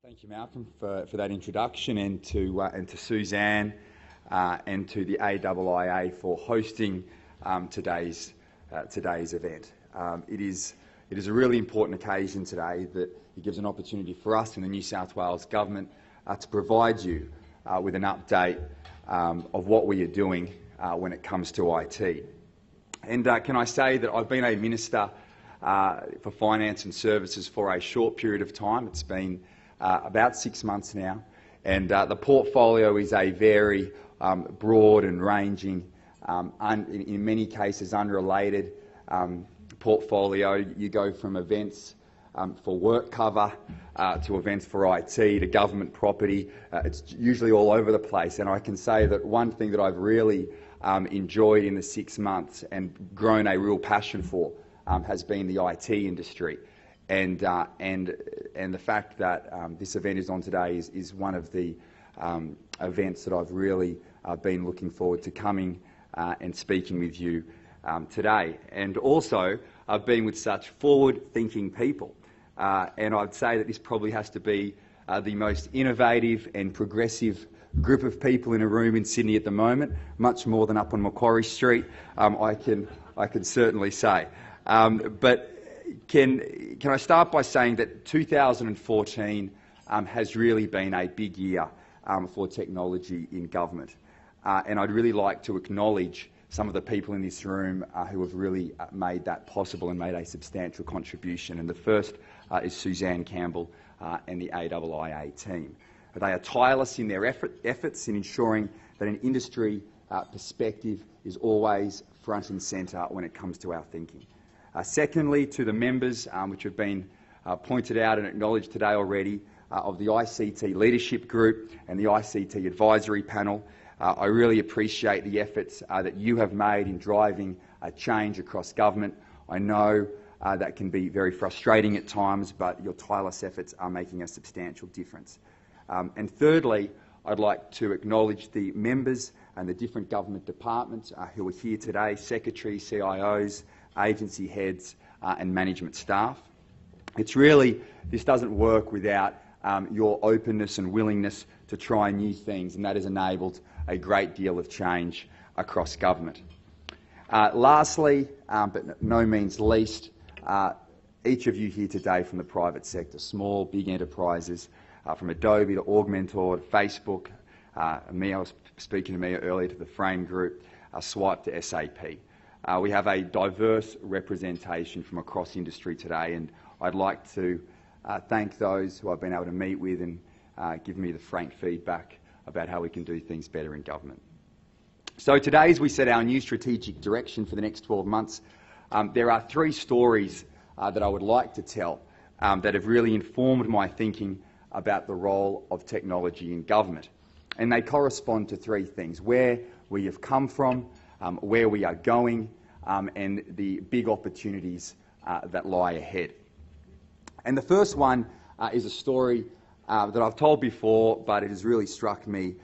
Thank you, Malcolm, for that introduction, and to Suzanne and to the AIIA for hosting today's event. It is a really important occasion today that it gives an opportunity for us in the New South Wales Government to provide you with an update of what we are doing when it comes to IT. And can I say that I've been a Minister for Finance and Services for a short period of time. It's been about 6 months now, and the portfolio is a very broad and ranging, in many cases unrelated portfolio. You go from events for work cover to events for IT to government property. It's usually all over the place, and I can say that one thing that I've really enjoyed in the 6 months and grown a real passion for has been the IT industry. And the fact that this event is on today is one of the events that I've really been looking forward to coming and speaking with you today. And also, I've been with such forward-thinking people. And I'd say that this probably has to be the most innovative and progressive group of people in a room in Sydney at the moment, much more than up on Macquarie Street, I can certainly say. But can I start by saying that 2014 has really been a big year for technology in government, and I'd really like to acknowledge some of the people in this room who have really made that possible and made a substantial contribution. And the first is Suzanne Campbell and the AIIA team. They are tireless in their efforts in ensuring that an industry perspective is always front and centre when it comes to our thinking. Secondly, to the members, which have been pointed out and acknowledged today already, of the ICT Leadership Group and the ICT Advisory Panel, I really appreciate the efforts that you have made in driving a change across government. I know that can be very frustrating at times, but your tireless efforts are making a substantial difference. And thirdly, I'd like to acknowledge the members and the different government departments who are here today: secretaries, CIOs, agency heads and management staff. This doesn't work without your openness and willingness to try new things, and that has enabled a great deal of change across government. Lastly, but no means least, each of you here today from the private sector, small, big enterprises, from Adobe to Augmentor to Facebook, Mia was speaking to me earlier, to the Frame Group, Swipe to SAP. We have a diverse representation from across industry today, and I'd like to thank those who I've been able to meet with and give me the frank feedback about how we can do things better in government. So today, as we set our new strategic direction for the next 12 months, there are 3 stories that I would like to tell that have really informed my thinking about the role of technology in government. And they correspond to 3 things: where we have come from, where we are going, and the big opportunities that lie ahead. And the first one is a story that I've told before, but it has really struck me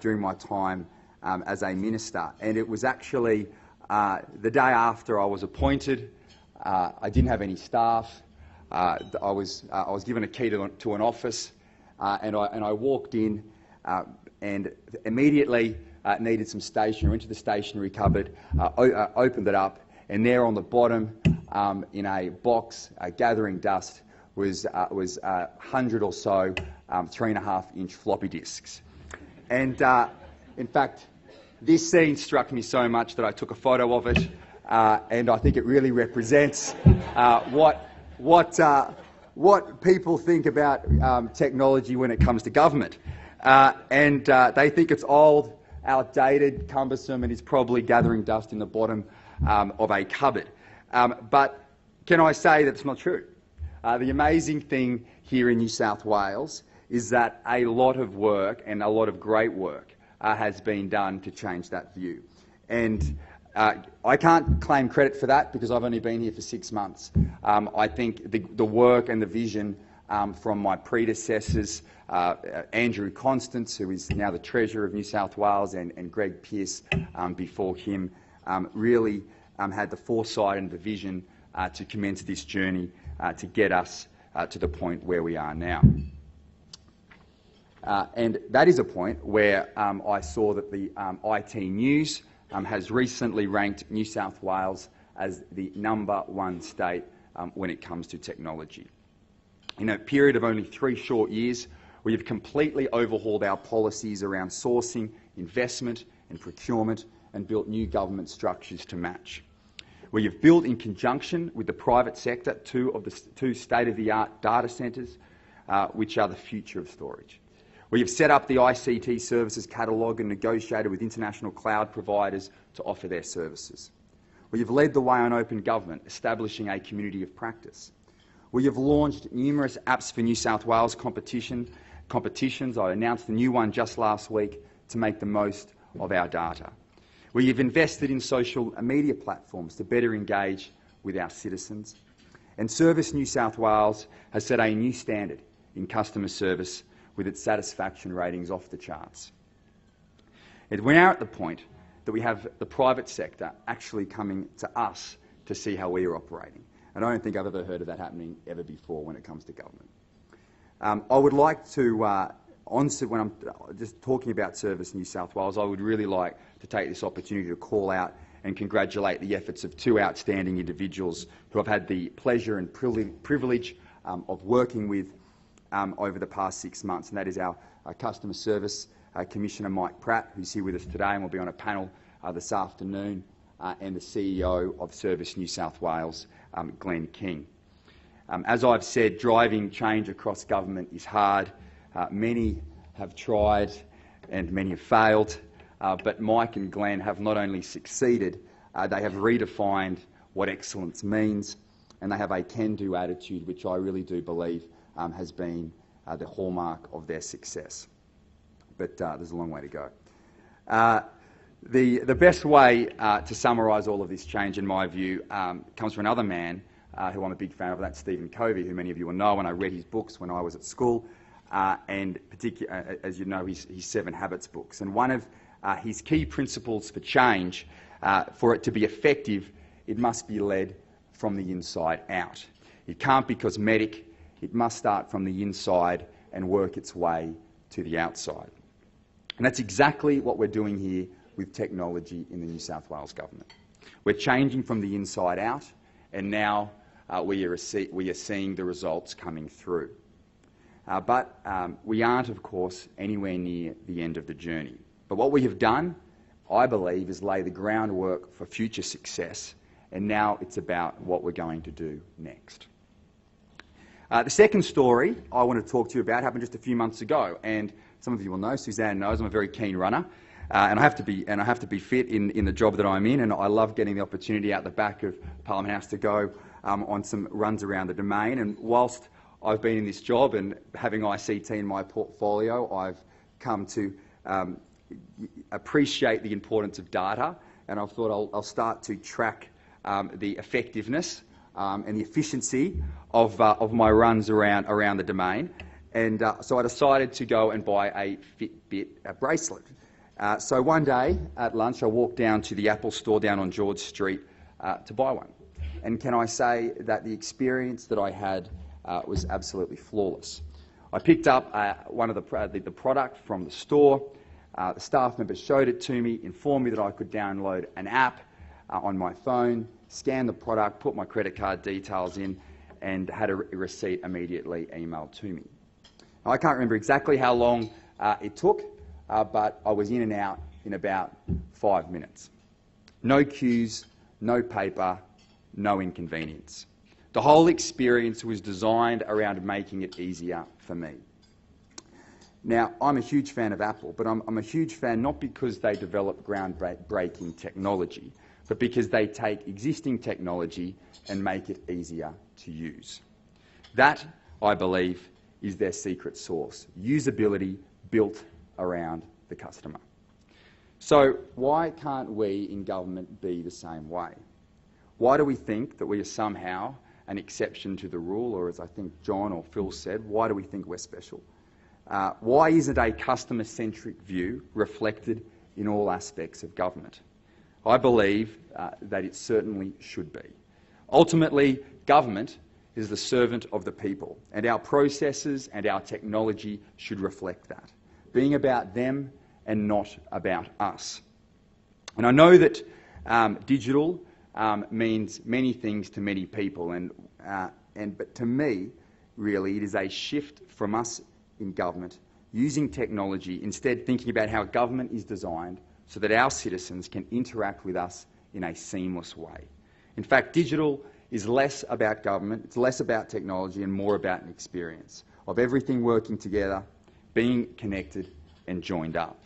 during my time as a minister. And it was actually the day after I was appointed. I didn't have any staff. I was given a key to an office, and I walked in and immediately needed some stationery. Went to the stationery cupboard, opened it up, and there on the bottom, in a box gathering dust, was 100 or so 3.5-inch floppy disks. And in fact, this scene struck me so much that I took a photo of it, and I think it really represents what people think about technology when it comes to government. And they think it's old, outdated, cumbersome, and is probably gathering dust in the bottom of a cupboard. But can I say that it's not true? The amazing thing here in New South Wales is that a lot of work, and a lot of great work, has been done to change that view. And I can't claim credit for that because I've only been here for 6 months. I think the work and the vision from my predecessors, Andrew Constance, who is now the Treasurer of New South Wales, and Greg Pearce before him, really had the foresight and the vision to commence this journey to get us to the point where we are now. And that is a point where I saw that the IT News has recently ranked New South Wales as the #1 state when it comes to technology. In a period of only 3 short years, we have completely overhauled our policies around sourcing, investment and procurement, and built new government structures to match. We have built, in conjunction with the private sector, two state-of-the-art data centres, which are the future of storage. We have set up the ICT services catalogue and negotiated with international cloud providers to offer their services. We have led the way on open government, establishing a community of practice. We have launched numerous apps for New South Wales competitions. I announced a new one just last week to make the most of our data. We have invested in social media platforms to better engage with our citizens. And Service New South Wales has set a new standard in customer service with its satisfaction ratings off the charts. And we're now at the point that we have the private sector actually coming to us to see how we are operating. And I don't think I've ever heard of that happening ever before when it comes to government. I would like to, when I'm just talking about Service New South Wales, I would really like to take this opportunity to call out and congratulate the efforts of 2 outstanding individuals who I've had the pleasure and privilege of working with over the past 6 months, and that is our Customer Service Commissioner Mike Pratt, who's here with us today and will be on a panel this afternoon, and the CEO of Service New South Wales, Glenn King. As I've said, driving change across government is hard. Many have tried and many have failed, but Mike and Glenn have not only succeeded, they have redefined what excellence means, and they have a can-do attitude, which I really do believe has been the hallmark of their success. But there's a long way to go. The best way to summarise all of this change, in my view, comes from another man who I'm a big fan of. That's Stephen Covey, who many of you will know, and I read his books when I was at school, and particularly, as you know, his 7 Habits books. And one of his key principles for change, for it to be effective, it must be led from the inside out. It can't be cosmetic. It must start from the inside and work its way to the outside. And that's exactly what we're doing here with technology in the New South Wales Government. We're changing from the inside out, and now we are seeing the results coming through. But we aren't, of course, anywhere near the end of the journey. But what we have done, I believe, is lay the groundwork for future success, and now it's about what we're going to do next. The second story I want to talk to you about happened just a few months ago, and some of you will know, Suzanne knows, I'm a very keen runner, and I have to be fit in the job that I'm in, and I love getting the opportunity out the back of Parliament House to go on some runs around the Domain. And whilst I've been in this job and having ICT in my portfolio, I've come to appreciate the importance of data, and I thought I'll start to track the effectiveness and the efficiency of my runs around the Domain. And so I decided to go and buy a Fitbit bracelet. So one day at lunch I walked down to the Apple store down on George Street to buy one. And can I say that the experience that I had was absolutely flawless. I picked up one of the product from the store. The staff member showed it to me, informed me that I could download an app on my phone, scan the product, put my credit card details in, and had a receipt immediately emailed to me. Now, I can't remember exactly how long it took, but I was in and out in about 5 minutes. No queues, no paper, no inconvenience. The whole experience was designed around making it easier for me. Now, I'm a huge fan of Apple, but I'm a huge fan not because they develop groundbreaking technology, but because they take existing technology and make it easier to use. That, I believe, is their secret sauce: usability built around the customer. So why can't we in government be the same way? Why do we think that we are somehow an exception to the rule, or as I think John or Phil said, why do we think we're special? Why isn't a customer-centric view reflected in all aspects of government? I believe that it certainly should be. Ultimately, government is the servant of the people, and our processes and our technology should reflect that, being about them and not about us. And I know that digital means many things to many people, but to me, really, it is a shift from us in government using technology, instead thinking about how government is designed so that our citizens can interact with us in a seamless way. In fact, digital is less about government, it's less about technology and more about an experience of everything working together, being connected and joined up.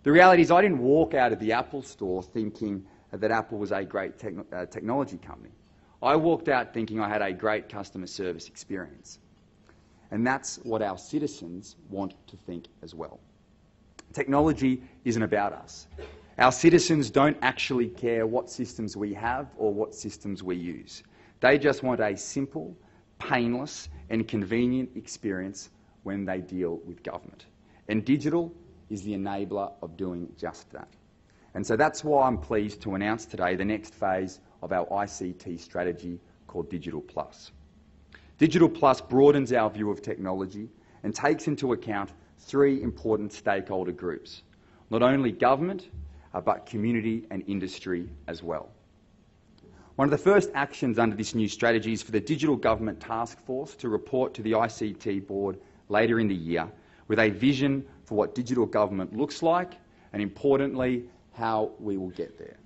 The reality is I didn't walk out of the Apple store thinking that Apple was a great technology company. I walked out thinking I had a great customer service experience. And that's what our citizens want to think as well. Technology isn't about us. Our citizens don't actually care what systems we have or what systems we use. They just want a simple, painless and convenient experience when they deal with government. And digital is the enabler of doing just that. And so that's why I'm pleased to announce today the next phase of our ICT strategy called Digital Plus. Digital Plus broadens our view of technology and takes into account three important stakeholder groups, not only government, but community and industry as well. One of the first actions under this new strategy is for the Digital Government Task Force to report to the ICT Board later in the year with a vision for what digital government looks like and, importantly, how we will get there.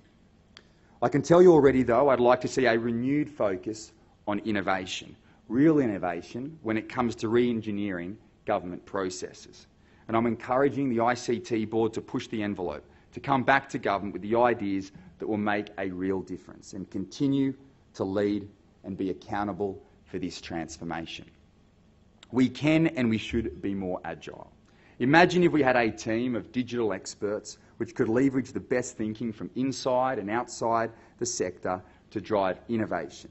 I can tell you already, though, I'd like to see a renewed focus on innovation, real innovation when it comes to re-engineering government processes. And I'm encouraging the ICT Board to push the envelope, to come back to government with the ideas that will make a real difference and continue to lead and be accountable for this transformation. We can and we should be more agile. Imagine if we had a team of digital experts which could leverage the best thinking from inside and outside the sector to drive innovation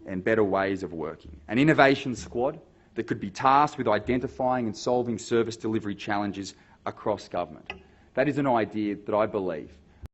and better ways of working. An innovation squad that could be tasked with identifying and solving service delivery challenges across government. That is an idea that I believe